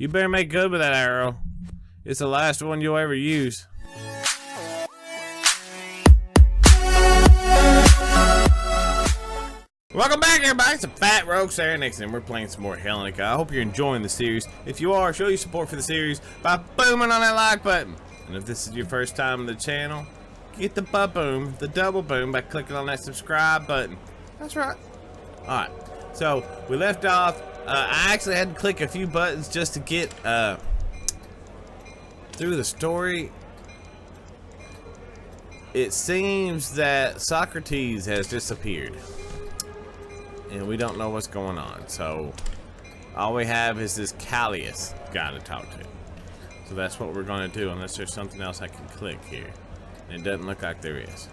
You better make good with that arrow. It's the last one you'll ever use. Welcome back, everybody. It's a Fat Rogue Sarenixen. We're playing some more Hellenica. I hope you're enjoying the series. If you are, show your support for the series by booming on that like button. And if this is your first time on the channel, get the boom, the double boom, by clicking on that subscribe button. That's right. Alright, so we left off. I actually had to click a few buttons just to get through the story. It seems that Socrates has disappeared. And we don't know what's going on, so all we have is this Callius guy to talk to. So that's what we're going to do, unless there's something else I can click here. And it doesn't look like there is.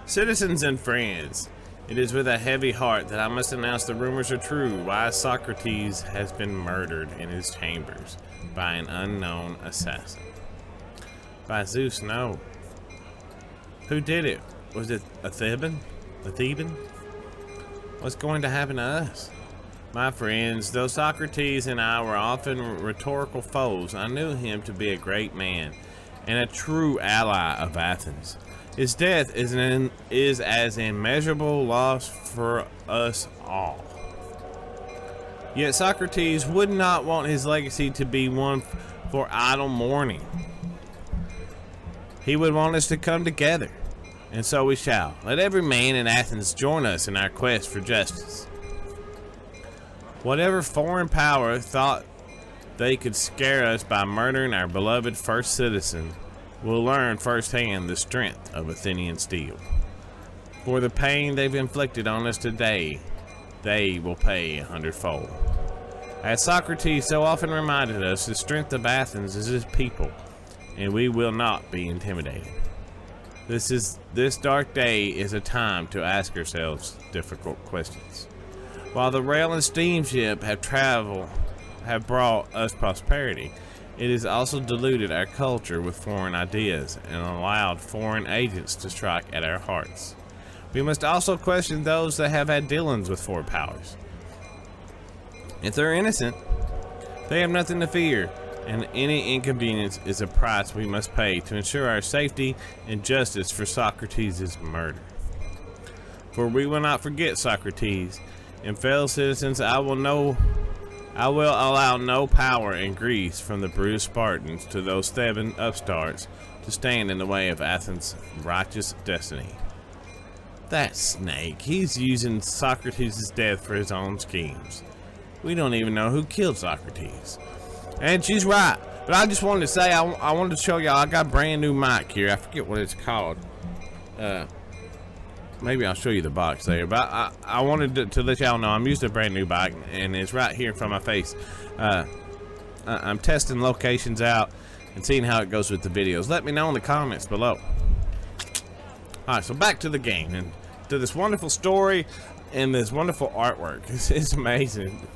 Citizens and friends, it is with a heavy heart that I must announce the rumors are true. Why Socrates has been murdered in his chambers by an unknown assassin. By Zeus, no. Who did it? Was it a Theban? The Theban? What's going to happen to us? My friends, though Socrates and I were often rhetorical foes, I knew him to be a great man and a true ally of Athens. His death is as immeasurable loss for us all. Yet Socrates would not want his legacy to be one for idle mourning. He would want us to come together. And so we shall. Let every man in Athens join us in our quest for justice. Whatever foreign power thought they could scare us by murdering our beloved first citizen will learn firsthand the strength of Athenian steel. For the pain they've inflicted on us today, they will pay 100-fold. As Socrates so often reminded us, the strength of Athens is his people, and we will not be intimidated. This dark day is a time to ask ourselves difficult questions. While the rail and steamship have brought us prosperity, it has also diluted our culture with foreign ideas and allowed foreign agents to strike at our hearts. We must also question those that have had dealings with foreign powers. If they're innocent, they have nothing to fear, and any inconvenience is a price we must pay to ensure our safety and justice for Socrates' murder. For we will not forget Socrates, and fellow citizens, I will allow no power in Greece, from the bruised Spartans to those Theban upstarts, to stand in the way of Athens' righteous destiny. That snake, he's using Socrates' death for his own schemes. We don't even know who killed Socrates. And she's right, but I just wanted to say, I wanted to show y'all, I got a brand new mic here. I forget what it's called. Maybe I'll show you the box there, but I wanted to let y'all know I'm using a brand new mic, and it's right here in front of my face. I'm testing locations out and seeing how it goes with the videos. Let me know in the comments below. Alright, so back to the game, and to this wonderful story, and this wonderful artwork. It's amazing.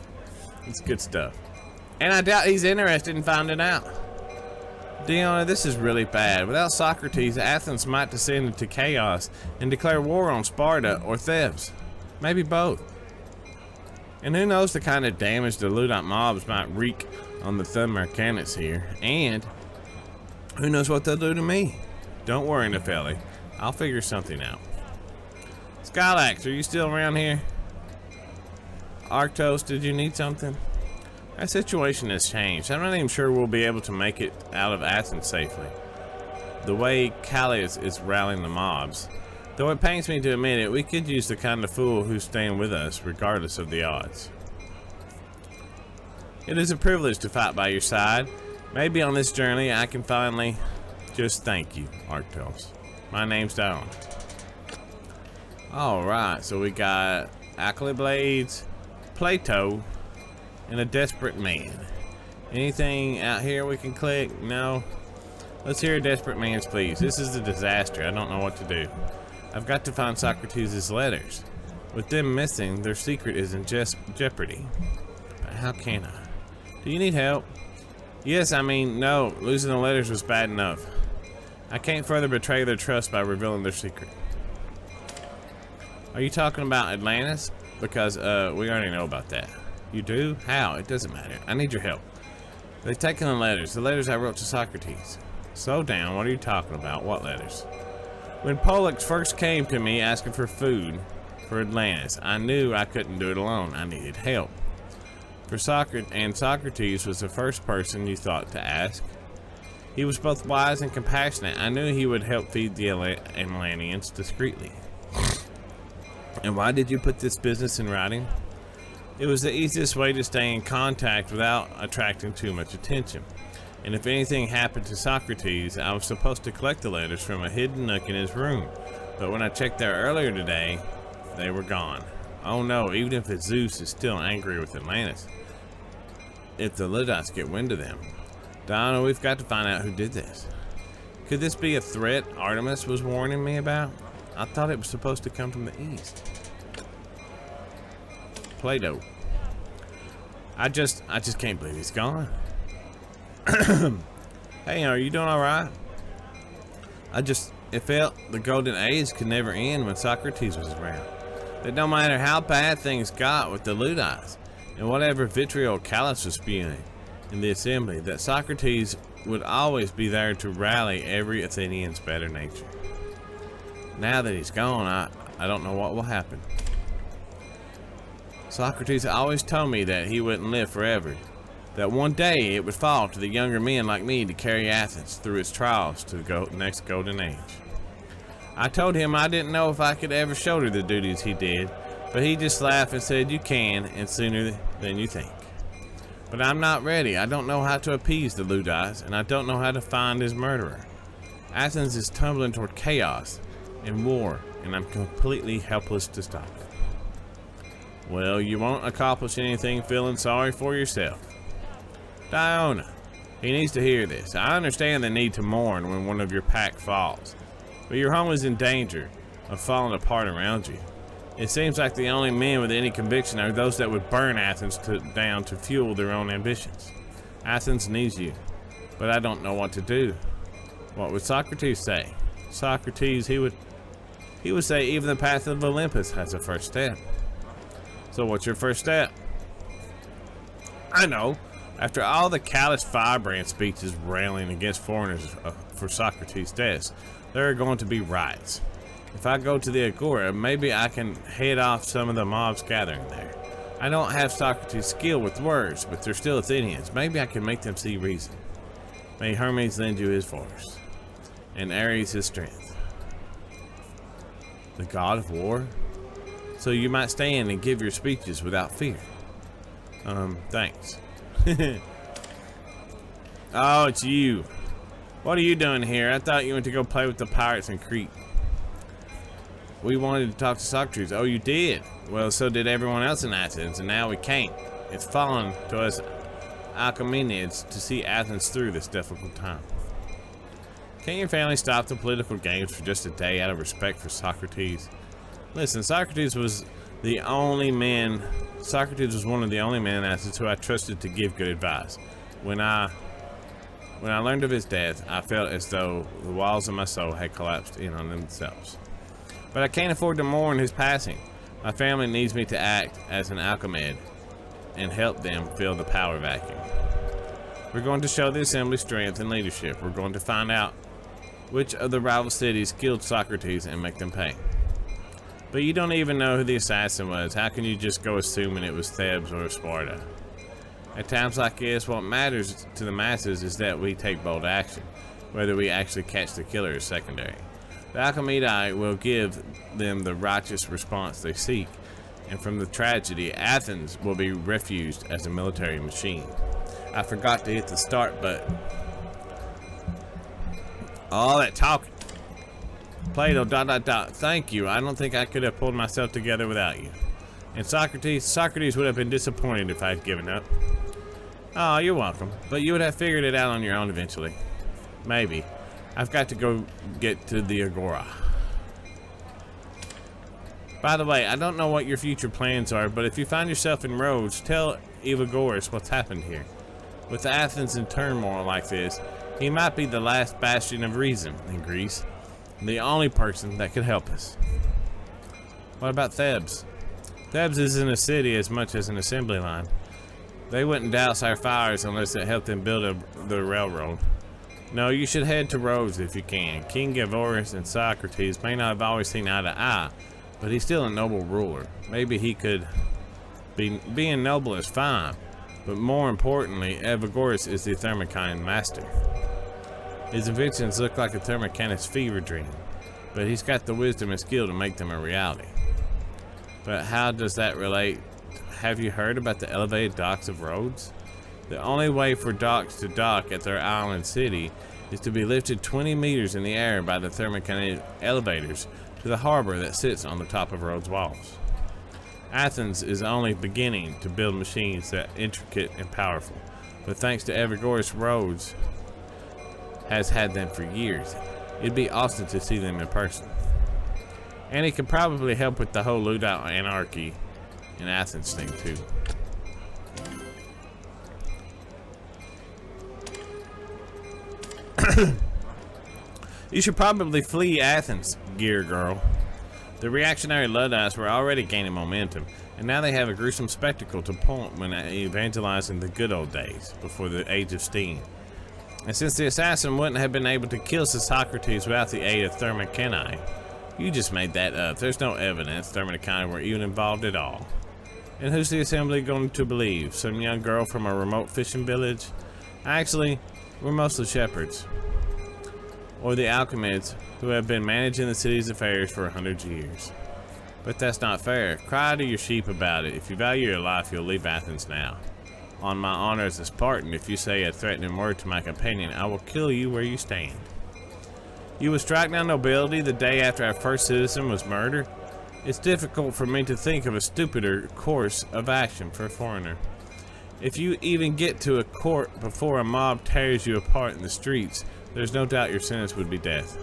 It's good stuff. And I doubt he's interested in finding out. Diona, this is really bad. Without Socrates, Athens might descend into chaos and declare war on Sparta or Thebes. Maybe both. And who knows the kind of damage the Ludite mobs might wreak on the Thumarcanics here. And who knows what they'll do to me. Don't worry, Nepheli. I'll figure something out. Skylax, are you still around here? Arctos, did you need something? Our situation has changed. I'm not even sure we'll be able to make it out of Athens safely. The way Callius is rallying the mobs. Though it pains me to admit it, we could use the kind of fool who's staying with us, regardless of the odds. It is a privilege to fight by your side. Maybe on this journey I can finally just thank you, Arctos. My name's Dawn. Alright, so we got Accolade Blades, Plato, and a desperate man. Anything out here we can click? No. Let's hear a desperate man's pleas. This is a disaster. I don't know what to do. I've got to find Socrates' letters. With them missing, their secret is in jeopardy. But how can I? Do you need help? Yes, I mean, no. Losing the letters was bad enough. I can't further betray their trust by revealing their secret. Are you talking about Atlantis? Because we already know about that. You do? How? It doesn't matter. I need your help. They've taken the letters I wrote to Socrates. Slow down, what are you talking about? What letters? When Pollux first came to me asking for food for Atlantis, I knew I couldn't do it alone. I needed help. Socrates was the first person you thought to ask. He was both wise and compassionate. I knew he would help feed the Atlanteans discreetly. And why did you put this business in writing? It was the easiest way to stay in contact without attracting too much attention. And if anything happened to Socrates, I was supposed to collect the letters from a hidden nook in his room. But when I checked there earlier today, they were gone. Oh no, even if Zeus is still angry with Atlantis, if the Luddites get wind of them. Donna, we've got to find out who did this. Could this be a threat Artemis was warning me about? I thought it was supposed to come from the east. Plato. I just can't believe he's gone. Hey, are you doing alright? It felt the golden age could never end when Socrates was around. That no matter how bad things got with the Luddites, and whatever vitriol Callus was spewing in the assembly, that Socrates would always be there to rally every Athenian's better nature. Now that he's gone, I don't know what will happen. Socrates always told me that he wouldn't live forever, that one day it would fall to the younger men like me to carry Athens through its trials to the next golden age. I told him I didn't know if I could ever shoulder the duties he did, but he just laughed and said, you can, and sooner than you think. But I'm not ready. I don't know how to appease the Luddites, and I don't know how to find his murderer. Athens is tumbling toward chaos and war, and I'm completely helpless to stop it. Well, you won't accomplish anything feeling sorry for yourself. Diona, he needs to hear this. I understand the need to mourn when one of your pack falls, but your home is in danger of falling apart around you. It seems like the only men with any conviction are those that would burn Athens down to fuel their own ambitions. Athens needs you, but I don't know what to do. What would Socrates say? Socrates, he would say even the path of Olympus has a first step. So what's your first step? I know. After all the callous firebrand speeches railing against foreigners for Socrates' death, there are going to be riots. If I go to the Agora, maybe I can head off some of the mobs gathering there. I don't have Socrates' skill with words, but they're still Athenians. Maybe I can make them see reason. May Hermes lend you his force, and Ares his strength. The god of war? So you might stand and give your speeches without fear. Thanks. Oh, it's you. What are you doing here? I thought you went to go play with the pirates in Crete. We wanted to talk to Socrates. Oh, you did? Well, so did everyone else in Athens, and now we can't. It's fallen to us Achaemenids to see Athens through this difficult time. Can't your family stop the political games for just a day out of respect for Socrates? Listen, Socrates was one of the only men in Athens who I trusted to give good advice. When I learned of his death, I felt as though the walls of my soul had collapsed in on themselves. But I can't afford to mourn his passing. My family needs me to act as an Alchemed and help them fill the power vacuum. We're going to show the assembly strength and leadership. We're going to find out which of the rival cities killed Socrates and make them pay. But you don't even know who the assassin was. How can you just go assuming it was Thebes or Sparta? At times like this, what matters to the masses is that we take bold action. Whether we actually catch the killer is secondary. The Alchemedi will give them the righteous response they seek, and from the tragedy, Athens will be refused as a military machine. I forgot to hit the start button. All that talking. Plato, ... Thank you. I don't think I could have pulled myself together without you. And Socrates would have been disappointed if I had given up. Oh, you're welcome. But you would have figured it out on your own eventually. Maybe. I've got to go get to the Agora. By the way, I don't know what your future plans are, but if you find yourself in Rhodes, tell Evagoras what's happened here. With Athens in turmoil like this, he might be the last bastion of reason in Greece. The only person that could help us. What about Thebes? Thebes isn't a city as much as an assembly line. They wouldn't douse our fires unless it helped them build the railroad. No, you should head to Rhodes if you can. King Gavorius and Socrates may not have always seen eye to eye, but he's still a noble ruler. Maybe he could being noble is fine, but more importantly, Evagorus is the Thermocline master. His inventions look like a Thermocanist fever dream, but he's got the wisdom and skill to make them a reality. But how does that relate? Have you heard about the elevated docks of Rhodes? The only way for docks to dock at their island city is to be lifted 20 meters in the air by the Thermokinetic elevators to the harbor that sits on the top of Rhodes' walls. Athens is only beginning to build machines that intricate and powerful, but thanks to Evagorus, Rhodes has had them for years. It'd be awesome to see them in person. And he could probably help with the whole lootout anarchy in Athens thing too. You should probably flee Athens, Gear Girl. The reactionary Luddites were already gaining momentum, and now they have a gruesome spectacle to point when evangelizing the good old days, before the age of steam. And since the assassin wouldn't have been able to kill Socrates without the aid of Thermocani, you just made that up. There's no evidence Thermocani were even involved at all. And who's the assembly going to believe? Some young girl from a remote fishing village? Actually, we're mostly shepherds. Or the alchemists who have been managing the city's affairs for 100 years. But that's not fair. Cry to your sheep about it. If you value your life, you'll leave Athens now. On my honor as a Spartan, if you say a threatening word to my companion, I will kill you where you stand. You would strike down nobility the day after our first citizen was murdered? It's difficult for me to think of a stupider course of action for a foreigner. If you even get to a court before a mob tears you apart in the streets, there's no doubt your sentence would be death.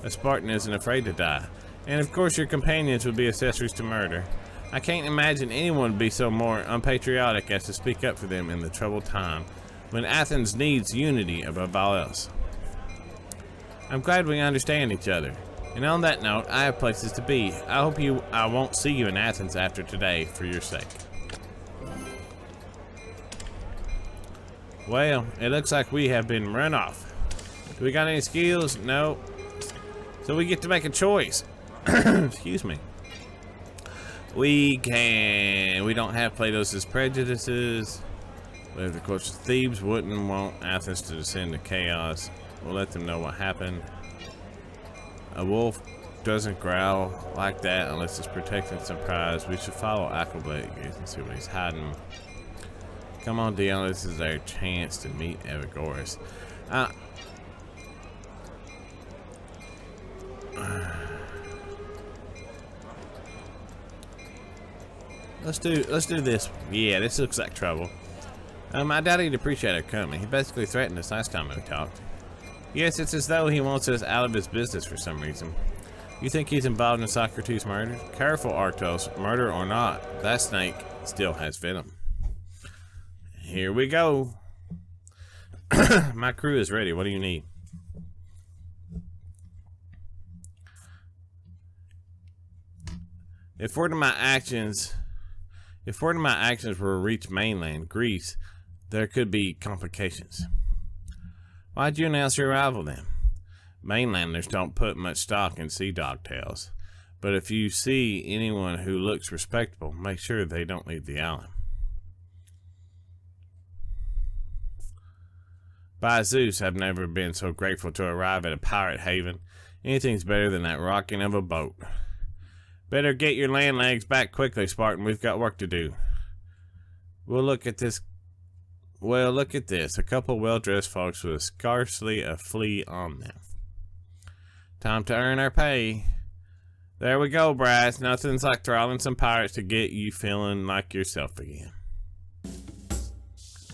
A Spartan isn't afraid to die. And of course your companions would be accessories to murder. I can't imagine anyone would be so more unpatriotic as to speak up for them in the troubled time, when Athens needs unity above all else. I'm glad we understand each other. And on that note, I have places to be. I won't see you in Athens after today, for your sake. Well, it looks like we have been run off. Do we got any skills? No. So we get to make a choice. Excuse me. We don't have Plato's prejudices. But of course, Thebes wouldn't want Athens to descend to chaos. We'll let them know what happened. A wolf doesn't growl like that unless it's protecting some prize. We should follow Aquablade and see what he's hiding. Come on, Dion, this is our chance to meet Evagorus. Let's do this. Yeah, this looks like trouble. I doubt he'd appreciate our company. He basically threatened us last time we talked. Yes, it's as though he wants us out of his business for some reason. You think he's involved in Socrates' murder? Careful, Arctos. Murder or not, that snake still has venom. Here we go. My crew is ready. What do you need? If word of my actions were to reach mainland Greece, there could be complications. Why'd you announce your arrival then? Mainlanders don't put much stock in sea dog tails, but if you see anyone who looks respectable, make sure they don't leave the island. By Zeus, I've never been so grateful to arrive at a pirate haven. Anything's better than that rocking of a boat. Better get your land legs back quickly, Spartan. We've got work to do. Look at this. A couple well-dressed folks with scarcely a flea on them. Time to earn our pay. There we go, Bryce. Nothing's like thralling some pirates to get you feeling like yourself again.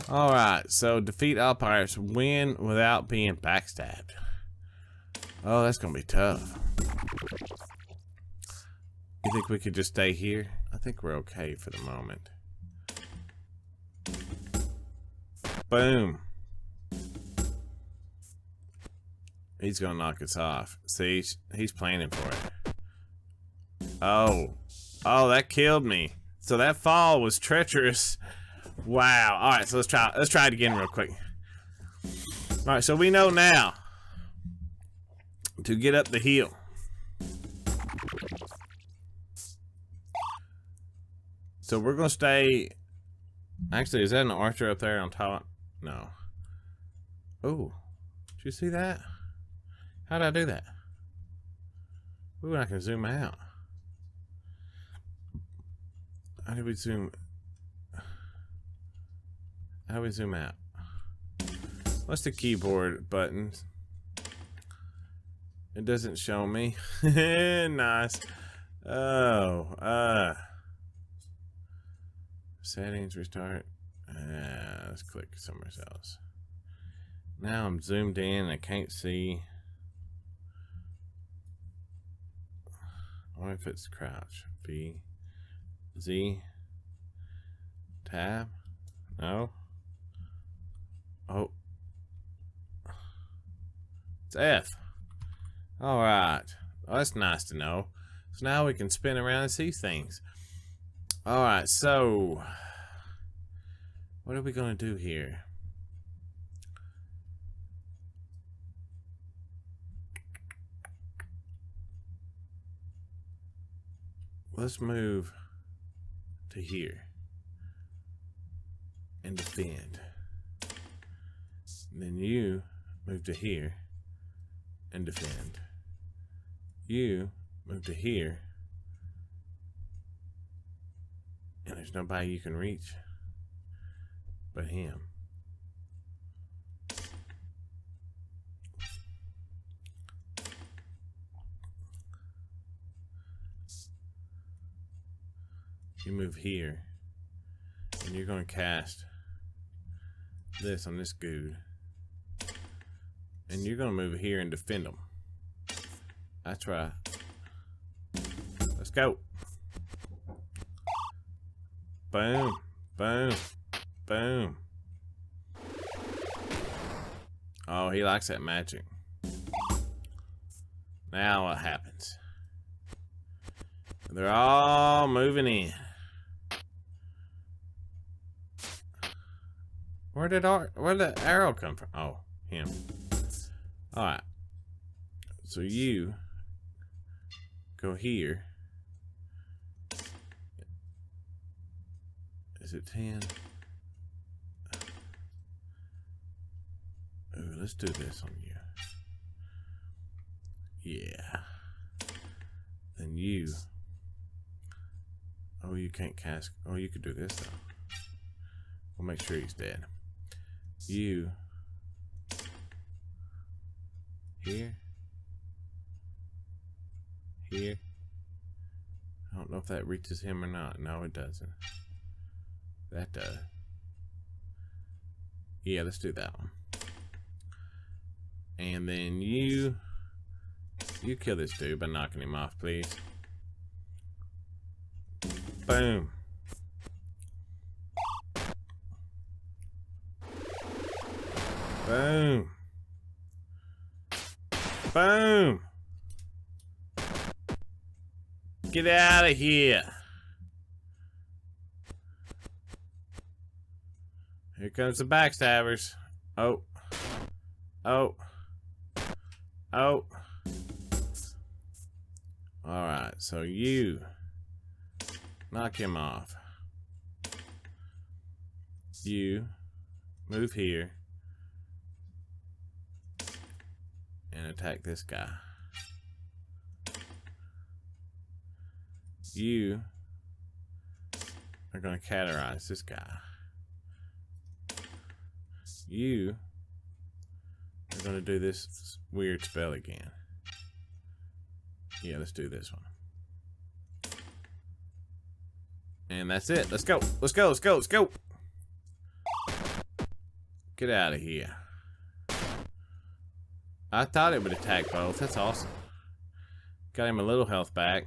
Alright, so defeat all pirates. Win without being backstabbed. Oh, that's gonna be tough. You think we could just stay here? I think we're okay for the moment. Boom. He's gonna knock us off. See, he's planning for it. Oh, that killed me. So that fall was treacherous. Wow. All right, so let's try it again real quick. All right, so we know now to get up the hill. So we're gonna stay. Actually, is that an archer up there on top? No. Oh, did you see that? How did I do that? Ooh, I can zoom out. How do we zoom? How do we zoom out? What's the keyboard buttons? It doesn't show me. Nice. Oh, settings, restart. Let's click somewhere else. Now I'm zoomed in and I can't see. I wonder if it's crouch. B, Z, tab. No. Oh. It's F. Alright. Well, that's nice to know. So now we can spin around and see things. Alright, so what are we going to do here? Let's move to here and defend. And then you move to here and defend. You move to here, and there's nobody you can reach but him. You move here, and you're going to cast this on this dude, and you're going to move here and defend him. That's right. Let's go. Boom, boom, boom. Oh, he likes that magic. Now what happens? They're all moving in. Where did the arrow come from? Oh, him. Alright. So you go here. Is it 10? Ooh, let's do this on you. Yeah. Then you. Oh, you can't cast. Oh, you could do this though. We'll make sure he's dead. You. Here. Here. I don't know if that reaches him or not. No, it doesn't. That does. Yeah, let's do that one. And then you kill this dude by knocking him off, please. Boom. Boom. Boom. Get out of here. Here comes the backstabbers. Oh. Oh. Oh. Alright, so you knock him off. You move here and attack this guy. You are going to categorize this guy. You are going to do this weird spell again. Yeah, let's do this one. And that's it. Let's go. Let's go. Let's go. Let's go. Get out of here. I thought it would attack both. That's awesome. Got him a little health back.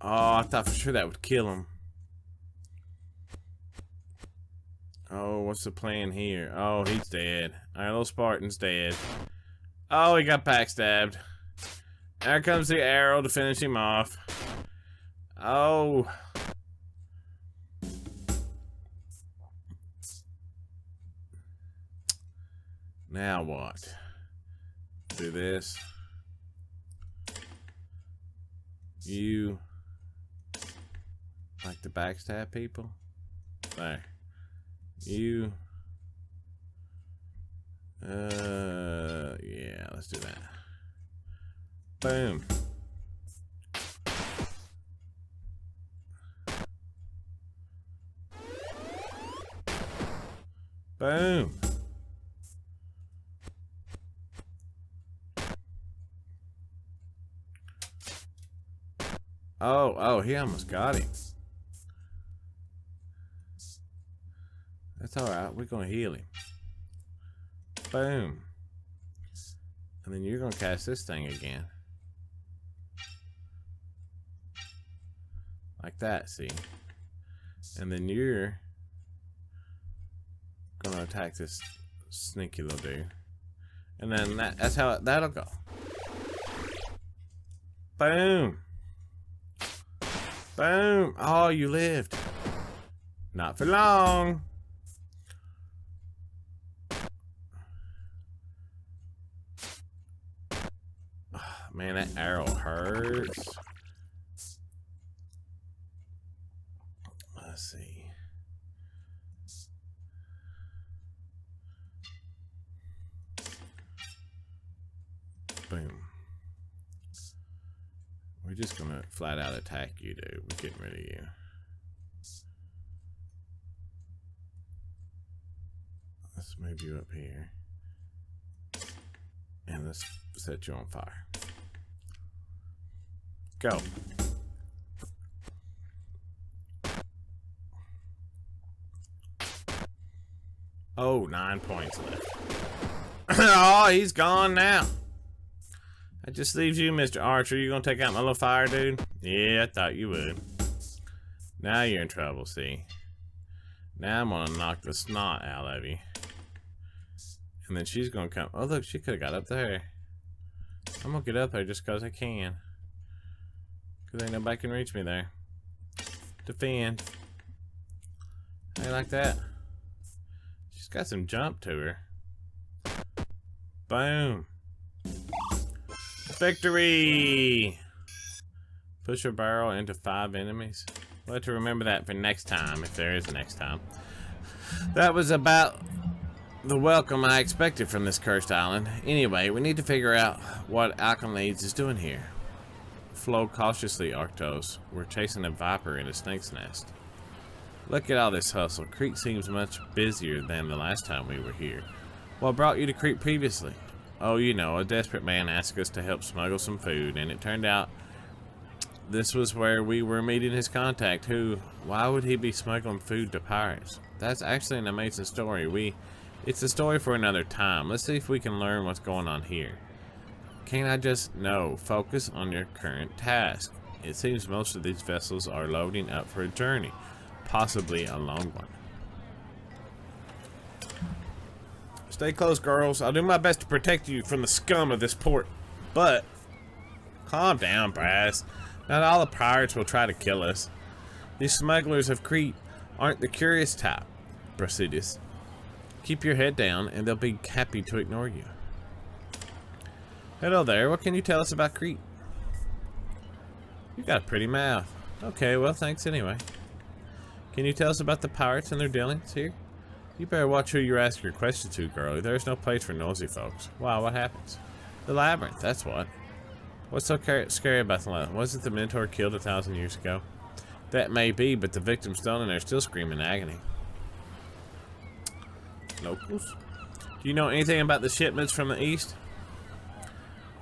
Oh, I thought for sure that would kill him. Oh, what's the plan here? Oh, he's dead. Our little Spartan's dead. Oh, he got backstabbed. There comes the arrow to finish him off. Oh. Now what? Do this. You like to backstab people? There. You yeah, let's do that. Boom. Boom. Oh, he almost got him. That's alright, we're gonna heal him. Boom. And then you're gonna cast this thing again. Like that, see? And then you're gonna attack this sneaky little dude. And then that's how that'll go. Boom. Boom. Oh, you lived. Not for long. Oh, man, that arrow hurts. Let's see. Boom. We're just gonna flat out attack you, dude. We're getting rid of you. Let's move you up here. And let's set you on fire. Go. Oh, 9 points left. Oh, he's gone now. That just leaves you, Mr. Archer. You gonna take out my little fire dude? Yeah, I thought you would. Now you're in trouble, see? Now I'm gonna knock the snot out of you. And then she's gonna come. Oh, look, she could've got up there. I'm gonna get up there just cause I can. Cause ain't nobody can reach me there. Defend. How you like that? She's got some jump to her. Boom. Victory! Push your barrel into 5 enemies. We'll have to remember that for next time, if there is a next time. That was about the welcome I expected from this cursed island. Anyway, we need to figure out what Alkalides is doing here. Flow cautiously, Arctos. We're chasing a viper in a snake's nest. Look at all this hustle. Crete seems much busier than the last time we were here. What brought you to Crete previously? Oh, you know, a desperate man asked us to help smuggle some food, and it turned out this was where we were meeting his contact, why would he be smuggling food to pirates? That's actually an amazing story. It's a story for another time. Let's see if we can learn what's going on here. Can't I just, no, focus on your current task. It seems most of these vessels are loading up for a journey, possibly a long one. Stay close, girls. I'll do my best to protect you from the scum of this port. But, calm down, Brass. Not all the pirates will try to kill us. These smugglers of Crete aren't the curious type, Brasidas. Keep your head down, and they'll be happy to ignore you. Hello there. What can you tell us about Crete? You got a pretty mouth. Okay, well, thanks anyway. Can you tell us about the pirates and their dealings here? You better watch who you're asking your questions to, girlie. There's no place for nosy folks. Wow, what happens? The labyrinth, that's what. What's so scary about the labyrinth? Wasn't the Mentor killed 1,000 years ago? That may be, but the victims down in there still screaming agony. Locals? Do you know anything about the shipments from the east?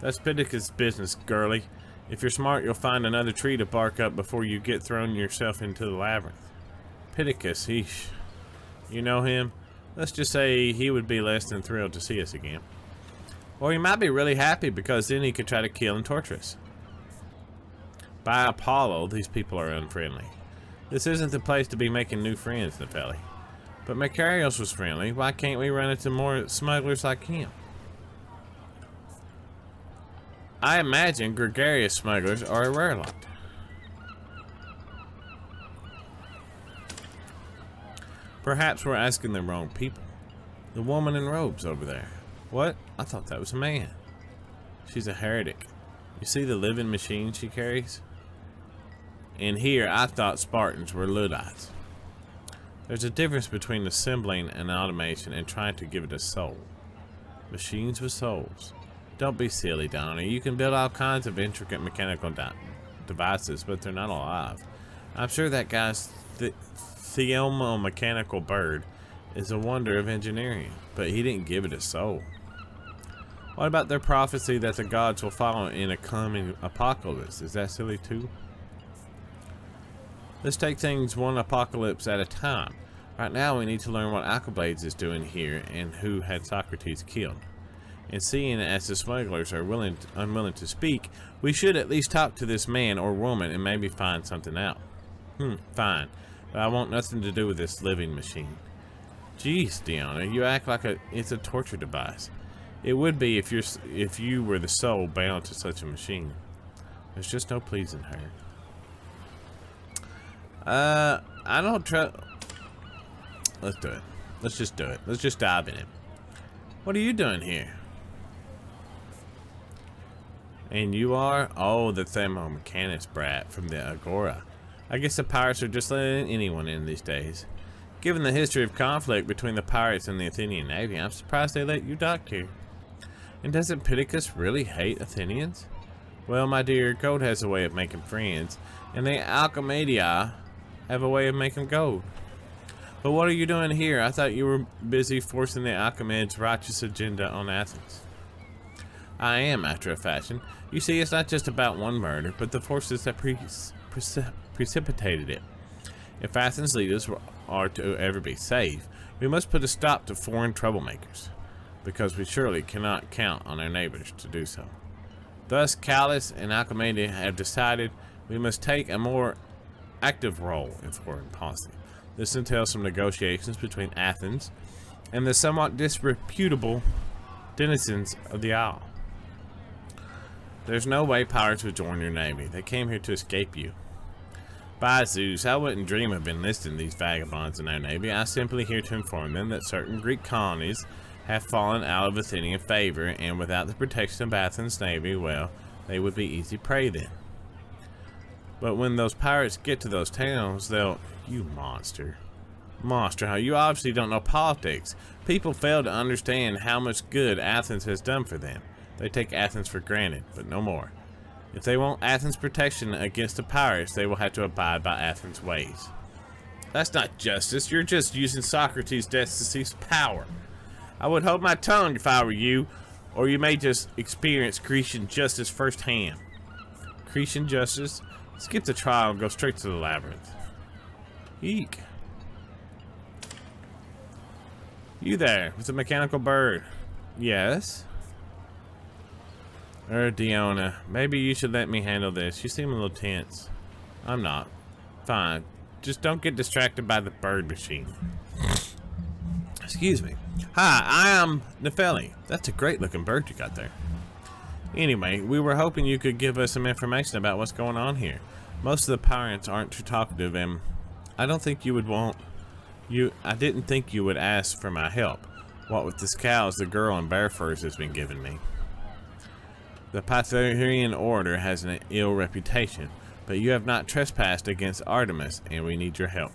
That's Pittacus' business, girlie. If you're smart, you'll find another tree to bark up before you get thrown yourself into the labyrinth. Pittacus, you know him? Let's just say he would be less than thrilled to see us again. Or he might be really happy because then he could try to kill and torture us. By Apollo, these people are unfriendly. This isn't the place to be making new friends, Nepheli. But Macarios was friendly. Why can't we run into more smugglers like him? I imagine gregarious smugglers are a rare lot. Perhaps we're asking the wrong people. The woman in robes over there. What? I thought that was a man. She's a heretic. You see the living machine she carries? And here, I thought Spartans were Luddites. There's a difference between assembling an automation and trying to give it a soul. Machines with souls. Don't be silly, Donnie. You can build all kinds of intricate mechanical devices, but they're not alive. I'm sure that guy's mechanical bird is a wonder of engineering, but he didn't give it a soul. What about their prophecy that the gods will follow in a coming apocalypse? Is that silly too? Let's take things one apocalypse at a time. Right now we need to learn what Alcibiades is doing here and who had Socrates killed. And seeing as the smugglers are unwilling to speak, we should at least talk to this man or woman and maybe find something out. Fine. But I want nothing to do with this living machine. Jeez, Deanna, you act like it's a torture device. It would be if you were the soul bound to such a machine. There's just no pleasing her. I don't trust. Let's do it. Let's just do it. Let's just dive in it. What are you doing here? And you are? Oh, the thermomechanicus brat from the Agora. I guess the pirates are just letting anyone in these days. Given the history of conflict between the pirates and the Athenian Navy, I'm surprised they let you dock here. And doesn't Pittacus really hate Athenians? Well, my dear, gold has a way of making friends, and the Alcimedia have a way of making gold. But what are you doing here? I thought you were busy forcing the Alchemids' righteous agenda on Athens. I am, after a fashion. You see, it's not just about one murder, but the forces that precipitated it. If Athens' leaders are to ever be safe, we must put a stop to foreign troublemakers, because we surely cannot count on our neighbors to do so. Thus, Callis and Alcmene have decided we must take a more active role in foreign policy. This entails some negotiations between Athens and the somewhat disreputable denizens of the Isle. There's no way pirates would join your navy. They came here to escape you. By Zeus, I wouldn't dream of enlisting these vagabonds in our navy. I'm simply here to inform them that certain Greek colonies have fallen out of Athenian favor, and without the protection of Athens' navy, well, they would be easy prey then. But when those pirates get to those towns, they'll... You monster. Monster, how you obviously don't know politics. People fail to understand how much good Athens has done for them. They take Athens for granted, but no more. If they want Athens' protection against the pirates, they will have to abide by Athens' ways. That's not justice. You're just using Socrates' death to seize power. I would hold my tongue if I were you, or you may just experience Grecian justice firsthand. Grecian justice? Skip the trial and go straight to the labyrinth. Eek. You there, with the mechanical bird. Yes? Diona, maybe you should let me handle this. You seem a little tense. I'm not. Fine. Just don't get distracted by the bird machine. Excuse me. Hi, I am Nefeli. That's a great looking bird you got there. Anyway, we were hoping you could give us some information about what's going on here. Most of the pirates aren't too talkative, and I don't think you would want... I didn't think you would ask for my help. What with the scowls the girl in bear furs has been giving me. The Pythagorean order has an ill reputation, but you have not trespassed against Artemis, and we need your help.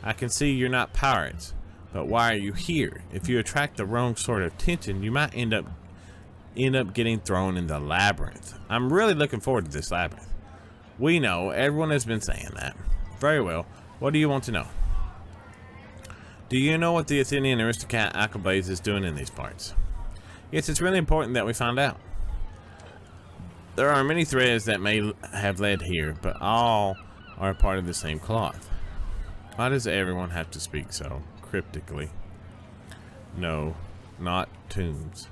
I can see you're not pirates, but why are you here? If you attract the wrong sort of attention, you might end up getting thrown in the labyrinth. I'm really looking forward to this labyrinth. We know, everyone has been saying that. Very well, what do you want to know? Do you know what the Athenian aristocrat Alcibiades is doing in these parts? Yes, it's really important that we find out. There are many threads that may have led here, but all are part of the same cloth. Why does everyone have to speak so cryptically? No, not tombs.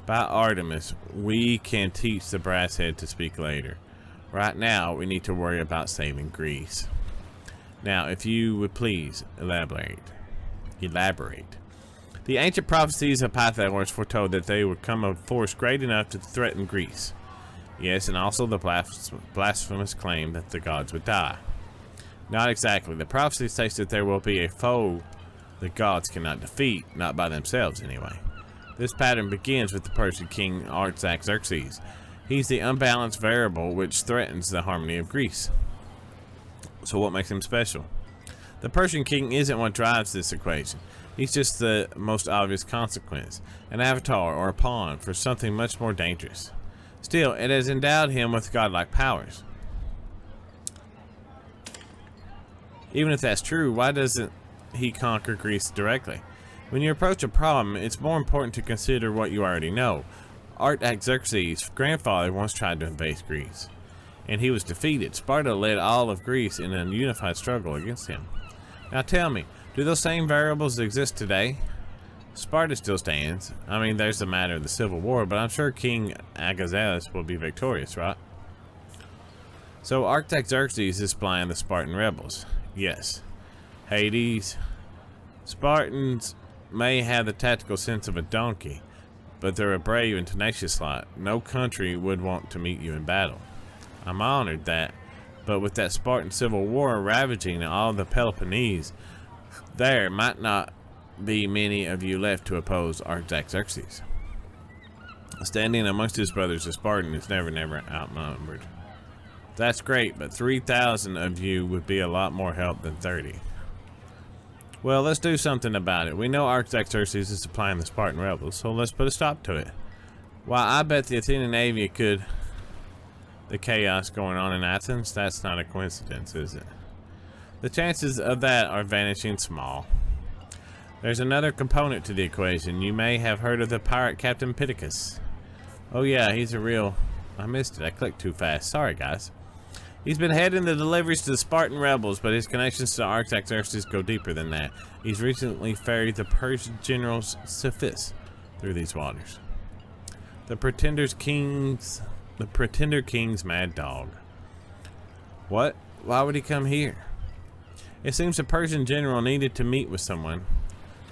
By Artemis, we can teach the brass head to speak later. Right now, we need to worry about saving Greece. Now, if you would please elaborate. The ancient prophecies of Pythagoras foretold that they would come a force great enough to threaten Greece. Yes, and also the blasphemous claim that the gods would die. Not exactly. The prophecy states that there will be a foe the gods cannot defeat, not by themselves anyway. This pattern begins with the Persian king Artaxerxes. He's the unbalanced variable which threatens the harmony of Greece. So what makes him special? The Persian king isn't what drives this equation. He's just the most obvious consequence, an avatar or a pawn for something much more dangerous. Still, it has endowed him with godlike powers. Even if that's true, why doesn't he conquer Greece directly? When you approach a problem, it's more important to consider what you already know. Artaxerxes' grandfather once tried to invade Greece, and he was defeated. Sparta led all of Greece in a unified struggle against him. Now tell me, do those same variables exist today? Sparta still stands. I mean, there's the matter of the civil war, but I'm sure King Agassiz will be victorious, right? So Artaxerxes is supplying the Spartan rebels. Yes. Hades. Spartans may have the tactical sense of a donkey, but they're a brave and tenacious lot. No country would want to meet you in battle. I'm honored that, but with that Spartan civil war ravaging all the Peloponnese, there might not be many of you left to oppose Artaxerxes. Standing amongst his brothers, a Spartan is never outnumbered. That's great, but 3,000 of you would be a lot more help than 30. Well, let's do something about it. We know Artaxerxes is supplying the Spartan rebels, so let's put a stop to it. While I bet the Athenian Navy could... The chaos going on in Athens, that's not a coincidence, is it? The chances of that are vanishing small. There's another component to the equation. You may have heard of the pirate Captain Pittacus. Oh yeah, he's a real... I missed it. I clicked too fast. Sorry, guys. He's been heading the deliveries to the Spartan rebels, but his connections to Artaxerxes go deeper than that. He's recently ferried the Persian general Sisyphus through these waters. The Pretender King's mad dog. What? Why would he come here? It seems the Persian general needed to meet with someone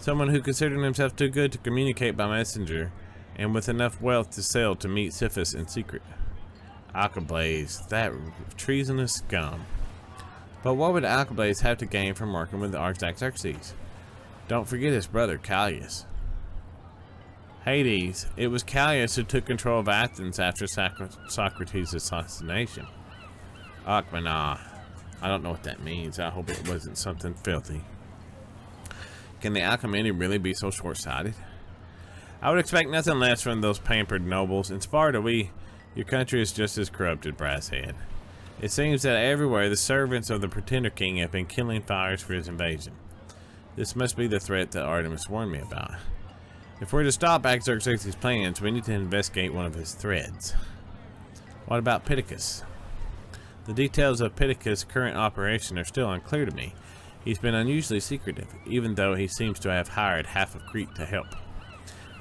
who considered himself too good to communicate by messenger, and with enough wealth to sell to meet Sisyphus in secret. Alcibiades, that treasonous scum. But what would Alcibiades have to gain from working with Artaxerxes? Don't forget his brother Callias. Hades, it was Callias who took control of Athens after Socrates' assassination. Akhmenah, I don't know what that means. I hope it wasn't something filthy. Can the Achaemenids really be so short-sighted? I would expect nothing less from those pampered nobles. In Sparta, your country is just as corrupted, brass head. It seems that everywhere the servants of the Pretender King have been killing fires for his invasion. This must be the threat that Artemis warned me about. If we're to stop Artaxerxes' plans, we need to investigate one of his threads. What about Pittacus? The details of Pittacus' current operation are still unclear to me. He's been unusually secretive, even though he seems to have hired half of Crete to help.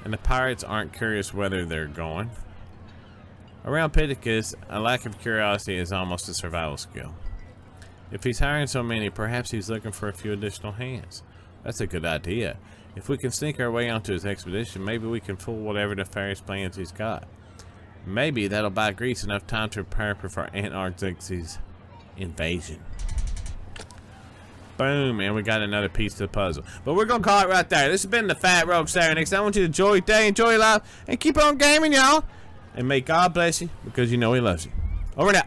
And the pirates aren't curious whether they're going. Around Pittacus, a lack of curiosity is almost a survival skill. If he's hiring so many, perhaps he's looking for a few additional hands. That's a good idea. If we can sneak our way onto his expedition, maybe we can fool whatever nefarious plans he's got. Maybe that'll buy Greece enough time to prepare for Artaxerxes' invasion. Boom, and we got another piece to the puzzle. But we're gonna call it right there. This has been the Fat Rogue Sarenixen. I want you to enjoy your day, enjoy your life, and keep on gaming, y'all. And may God bless you, because you know He loves you. Over and out.